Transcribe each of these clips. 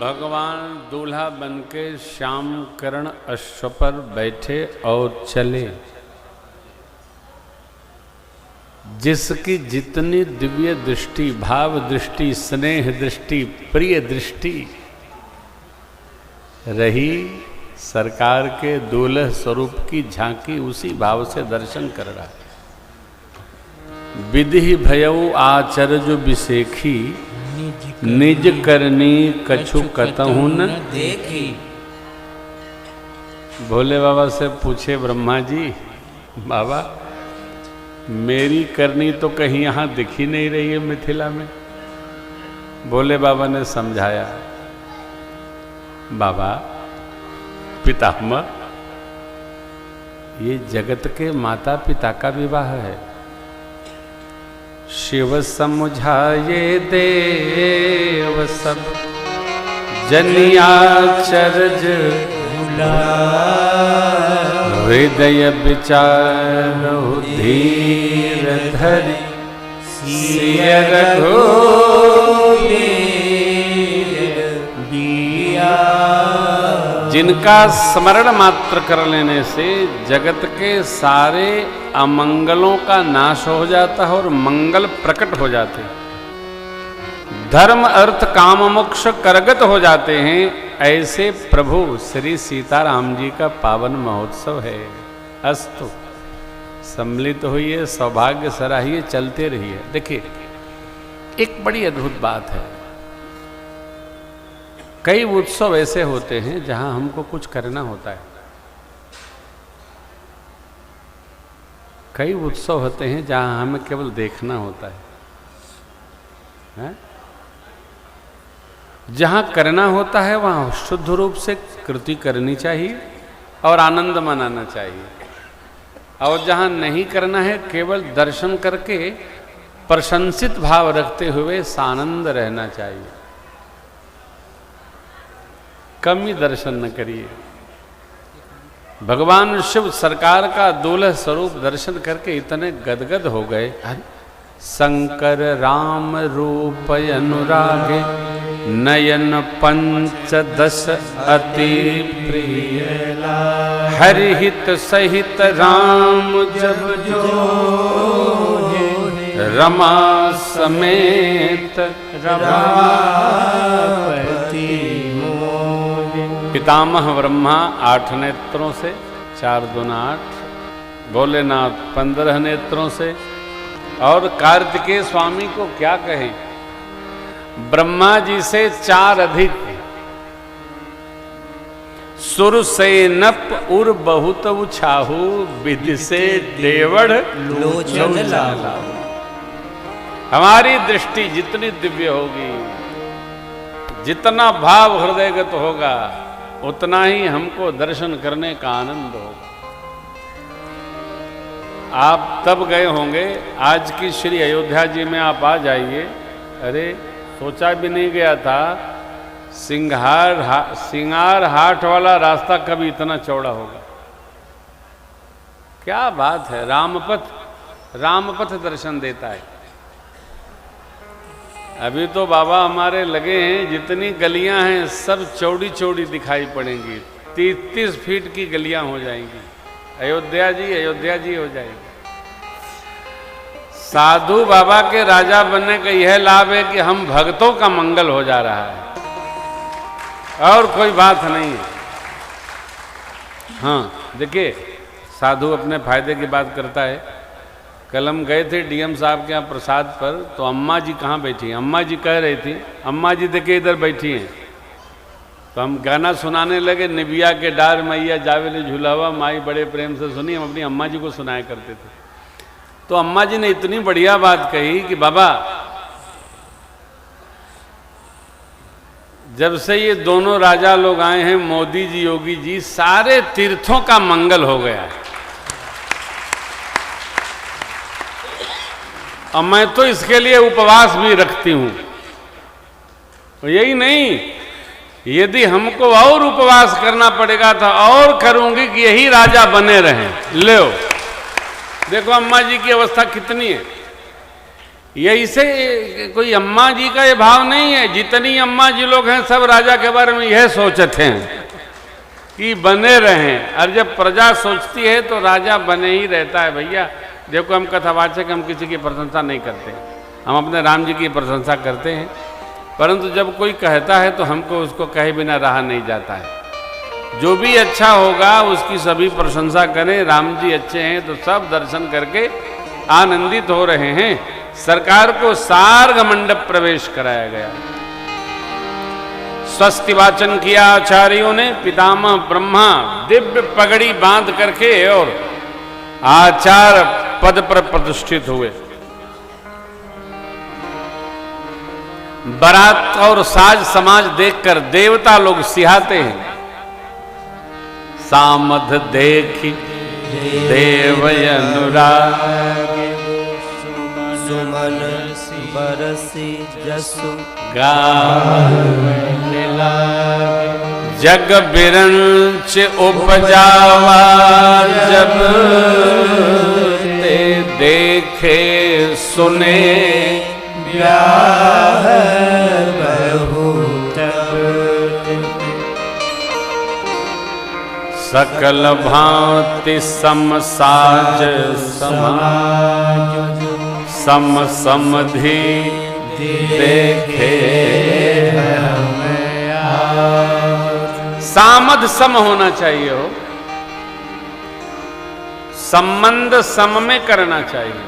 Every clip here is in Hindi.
भगवान दूल्हा बनके श्याम करण अश्व पर बैठे और चले। जिसकी जितनी दिव्य दृष्टि, भाव दृष्टि, स्नेह दृष्टि, प्रिय दृष्टि रही, सरकार के दूल्हा स्वरूप की झांकी उसी भाव से दर्शन कर रहा है। विधि भयउ आचरज विसेखी, निज करनी कछु कतहु न देखी। भोले बाबा से पूछे ब्रह्मा जी, बाबा मेरी करनी तो कहीं यहाँ दिख ही नहीं रही है मिथिला में। भोले बाबा ने समझाया, बाबा पितामह, ये जगत के माता पिता का विवाह है। शिव समझाए देव सब, जनियाचरज हृदय विचार धीर धरि, सिय रघुबीर बिया। जिनका स्मरण मात्र कर लेने से जगत के सारे अमंगलों का नाश हो जाता है और मंगल प्रकट हो जाते हैं। धर्म अर्थ काम मोक्ष करगत हो जाते हैं। ऐसे प्रभु श्री सीताराम जी का पावन महोत्सव है। अस्तु, सम्मिलित होइए, सौभाग्य सराहिए, चलते रहिए। देखिए, एक बड़ी अद्भुत बात है। कई उत्सव ऐसे होते हैं जहां हमको कुछ करना होता है। कई उत्सव होते हैं जहां हमें केवल देखना होता है? जहां करना होता है वहां शुद्ध रूप से कृति करनी चाहिए और आनंद मनाना चाहिए, और जहां नहीं करना है केवल दर्शन करके प्रशंसित भाव रखते हुए सानंद रहना चाहिए। कम ही दर्शन न करिए। भगवान शिव सरकार का दूल्हा स्वरूप दर्शन करके इतने गदगद हो गए। शंकर राम रूप अनुरागे, नयन पंचदश अति प्रिय। हरिहित सहित राम जब जो, रमा समेत रमापति। पितामह ब्रह्मा 8 नेत्रों से, 4 दूना 8, भोलेनाथ 15 नेत्रों से, और कार्तिकेय स्वामी को क्या कहें, ब्रह्मा जी से 4 अधिक। सुर से नप उर बहुत उछाहू, विधि से देवड़ लोचन लाहू। हमारी दृष्टि जितनी दिव्य होगी, जितना भाव हृदयगत होगा, उतना ही हमको दर्शन करने का आनंद होगा। आप तब गए होंगे, आज की श्री अयोध्या जी में आप आ जाइए। अरे सोचा भी नहीं गया था सिंगार हाट वाला रास्ता कभी इतना चौड़ा होगा। क्या बात है! रामपथ दर्शन देता है। अभी तो बाबा हमारे लगे हैं, जितनी गलियां हैं सब चौड़ी चौड़ी दिखाई पड़ेंगी। 30-30 फीट की गलियां हो जाएंगी। अयोध्या जी हो जाएगी। साधु बाबा के राजा बनने का यह लाभ है कि हम भक्तों का मंगल हो जा रहा है, और कोई बात नहीं है। हाँ देखिए, साधु अपने फायदे की बात करता है। कल हम गए थे डीएम साहब के यहाँ प्रसाद पर, तो अम्मा जी कहाँ बैठी हैं? अम्मा जी कह रही थी, अम्मा जी देखिए इधर बैठी हैं। तो हम गाना सुनाने लगे, निबिया के डार मैया जावेली झूलावा, माई बड़े प्रेम से सुनी। हम अपनी अम्मा जी को सुनाया करते थे। तो अम्मा जी ने इतनी बढ़िया बात कही कि बाबा, जब से ये दोनों राजा लोग आए हैं, मोदी जी योगी जी, सारे तीर्थों का मंगल हो गया है। और मैं तो इसके लिए उपवास भी रखती हूं। तो यही नहीं, यदि हमको और उपवास करना पड़ेगा तो और करूंगी कि यही राजा बने रहें। लो देखो अम्मा जी की अवस्था कितनी है। यही से कोई अम्मा जी का ये भाव नहीं है। जितनी अम्मा जी लोग हैं सब राजा के बारे में यह सोचते हैं कि बने रहें, और जब प्रजा सोचती है तो राजा बने ही रहता है। भैया देखो, हम कथावाचक, हम किसी की प्रशंसा नहीं करते, हम अपने राम जी की प्रशंसा करते हैं, परंतु जब कोई कहता है तो हमको उसको कहे बिना रहा नहीं जाता है। जो भी अच्छा होगा उसकी सभी प्रशंसा करें। राम जी अच्छे हैं तो सब दर्शन करके आनंदित हो रहे हैं। सरकार को सार्ग मंडप प्रवेश कराया गया, स्वस्ति वाचन किया आचार्यों ने, पितामह ब्रह्मा दिव्य पगड़ी बांध करके और आचार्य पद पर प्रतिष्ठित हुए। बारात और साज समाज देखकर देवता लोग सिहाते हैं। सामध देखी देव अनुराग, सुमन बरसी जसु गावे जग बिरंच उपजावा, जब ते देखे सुने ब्याह बहु तब, सकल भांति सम साज समाज, सम समधि देखे। सामध सम होना चाहिए हो, संबंध सम में करना चाहिए।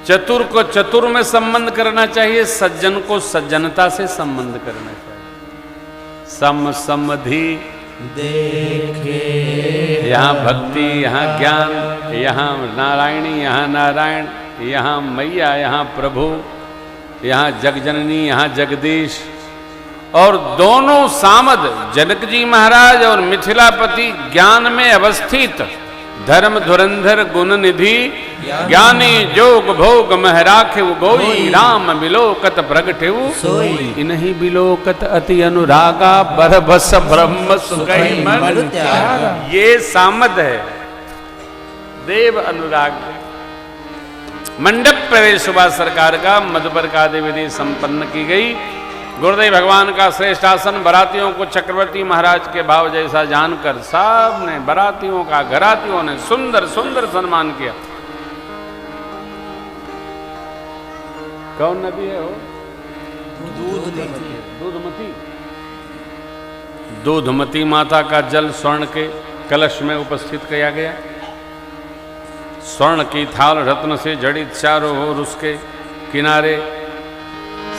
चतुर को चतुर में संबंध करना चाहिए, सज्जन को सज्जनता से संबंध करना चाहिए। सम समधि देखे, यहाँ भक्ति, यहाँ ज्ञान, यहाँ नारायणी, यहाँ नारायण, यहाँ मैया, यहाँ प्रभु, यहाँ जगजननी, यहाँ जगदीश, और दोनों सामद जनक जी महाराज और मिथिलापति ज्ञान में अवस्थित, धर्म धुरंधर गुण निधि, ज्ञानी जोग भोग महराखे गोई, राम बिलोकत प्रगटेऊ सोई, इन्हीं बिलोकत अति अनुरागा, बरबस ब्रह्म सुखई मन त्यागा। ये सामद है, देव अनुराग। मंडप प्रवेश हुआ सरकार का, मधुपर का आदि विधि संपन्न की गई। गुरुदेव भगवान का श्रेष्ठ आसन, बरातियों को चक्रवर्ती महाराज के भाव जैसा जानकर सब ने, बरातियों का, घरातियों ने सुंदर सुंदर सम्मान किया। कौन नदी है वो? दूधमती। दूधमती माता का जल स्वर्ण के कलश में उपस्थित किया गया। स्वर्ण की थाल रत्न से जड़ित, चारों ओर उसके किनारे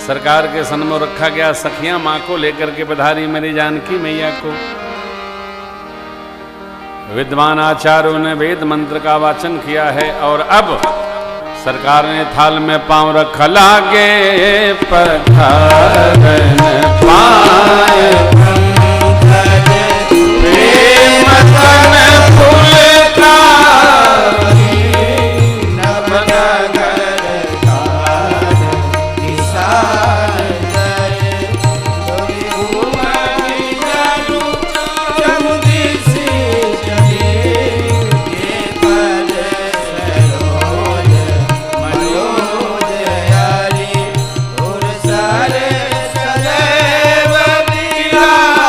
सरकार के सन्मुख रखा गया। सखियां मां को लेकर के पधारी मेरी जानकी मैया को। विद्वान आचार्यों ने वेद मंत्र का वाचन किया है, और अब सरकार ने थाल में पांव रखा। लागे पधारन पाए प्रेम तन फूलता, सदैव दिला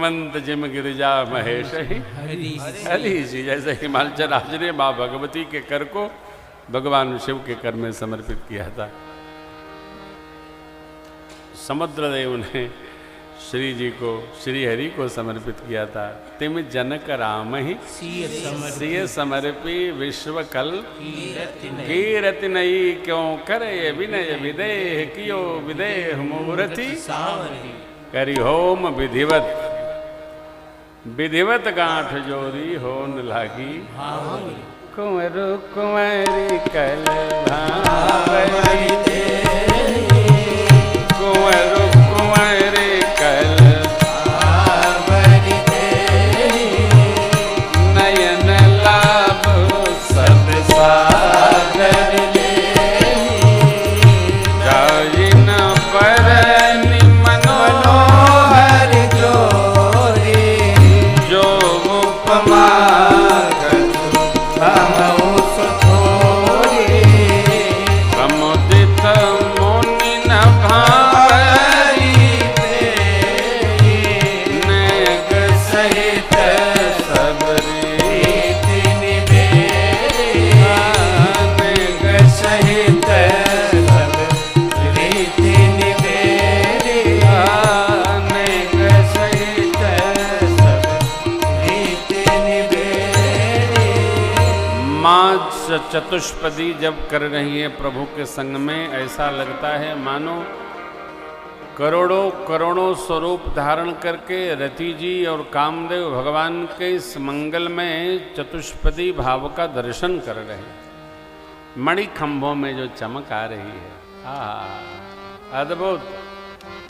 अनंत जिम गिरिजा महेश ही हरि जी। जैसे हिमाचल आज ने माँ भगवती के कर को भगवान शिव के कर में समर्पित किया था। समुद्रदेव ने श्री जी को, श्री हरि को समर्पित किया था। तिम जनक राम ही सिय समर्पी विश्व कल कीरति नई क्यों करे विनय विदेह कियो विदेह मूर्ति करी होम विधिवत विधिवत गांठ जोरी होन लागी कुंवर कुंवरी कल भावरी कुंवर कुंवरी कल भावरी नयन लाभ सब सागर ले जाइन पर मनोहर जोरी जो उपमा चतुष्पदी जब कर रही है प्रभु के संग में, ऐसा लगता है मानो करोड़ों करोड़ों स्वरूप धारण करके रति जी और कामदेव भगवान के इस मंगल में चतुष्पदी भाव का दर्शन कर रहे हैं। मणि खंभों में जो चमक आ रही है, अद्भुत।